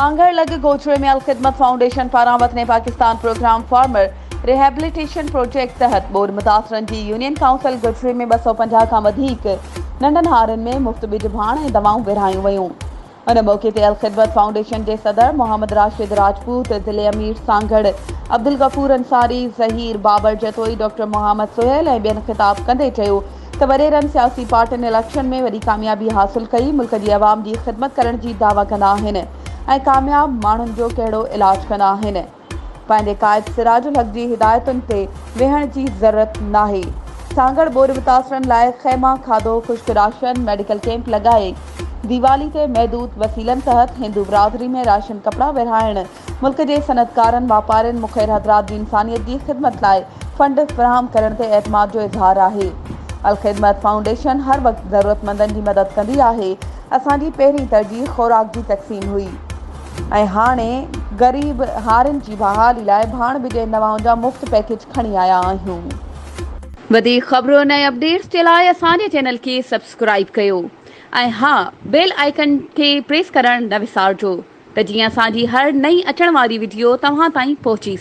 सांगड़ लॻ गोचरे में अलख़िदमत फाउंडेशन पारां वतने Pakistan programme farmer rehabilitation project तहत बोर मुतासरनि जी यूनियन काउंसिल गोचरे में 250 खां वधीक नंढनि हारनि में मुफ़्त बिज भाण ऐं दवाऊं विरहायूं वयूं। उन मौक़े ते अलख़िदमत फाउंडेशन जे सदर मोहम्मद राशिद राजपूत, ज़िले अमीर सांगड़ अब्दुल गफूर अंसारी, ज़हीर बाबर जतोई, डॉक्टर मोहम्मद सुहेल ऐं ॿियनि ख़िताब कंदे चयो त वॾेरनि सियासी पार्टियुनि इलेक्शन में वॾी कामयाबी हासिल कई, मुल्क जी आवाम जी ख़िदमत करण जी दावा कंदा आहिनि ऐं कामयाब माण्हुनि जो कहिड़ो इलाज कंदा आहिनि। पंहिंजे क़ाइद सिराजुल हक़ जी हिदायतुनि ते वेहण जी ज़रूरत नाहे। सांगड़ बोर मुतासरनि लाइ ख़ैमा, खाधो, ख़ुश्क राशन, मेडिकल कैंप लॻाए दीवाली ते महदूद वसीलनि तहत हिंदू बिरादरी में राशन कपिड़ा विरहाइण, मुल्क जे सनतकारनि, वापारियुनि, मुख़ैर हज़रात जी इंसानियत जी ख़िदमत लाइ फंड फ़राहम करण ते एतमाद जो इज़हार आहे। अलख़िदमत फाउंडेशन हर वक़्तु ज़रूरतमंदनि जी मदद कंदी आहे। असांजी पहिरीं तरजीह ख़ुराक जी तक़सीम हुई ऐं हाणे ग़रीब हारनि जी बहाली लाइ भाण बिज ऐं दवाउनि जा मुफ़्त पैकेज खणी आया आहियूं। वधीक ख़बरुनि ऐं अपडेट्स जे लाइ असांजे चैनल खे सब्सक्राइब कयो ऐं हा, बेल आइकन खे प्रेस करणु न विसारिजो त जीअं असांजी हर नई अचण वारी वीडियो तव्हां ताईं पहुची